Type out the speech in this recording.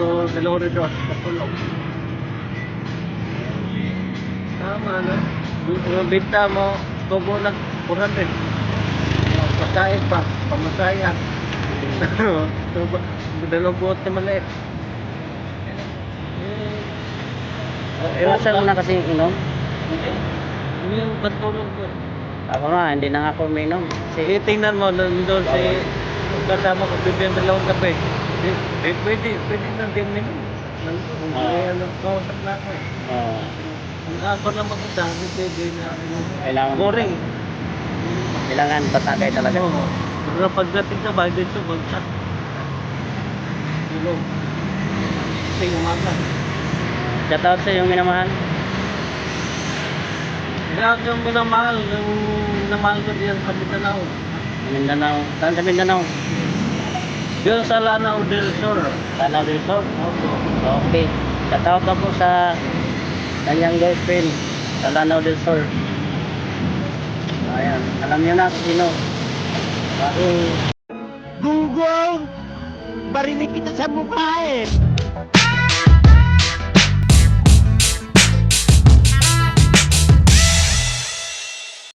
to Dolores Katulog. Tama na. Yung benta mo, tubo lang 400. Pagkain pa, pamasaya. Dalawang buot na maliit. Iwasan mo na kasi inom. Yung patulog ko. Ako na, hindi na nga ako uminom. Sige, tingnan mo, nandun si kasama ko, bibigyan dalawang kape. Pwede na din minum. Ano, kausap na ako. Ang ako naman ko dami, pwede na. Kailangan Boring. Kailangan patagay talaga. Oo. Pero pagdating sa bahay dito, bagsak. Tulog. Kasi umaga. Shout out sa iyong minamahal. Kaya yung minamahal ko diyan sa Mindanao. Mindanao. Saan sa Mindanao? Yung sa Lanao del Sur. Lanao del Sur. Opo. Okay. Shout out ako sa kanyang girlfriend sa Lanao del Sur. Ayan. Alam niyo na kung sino. Google! Barinig kita sa mukha eh!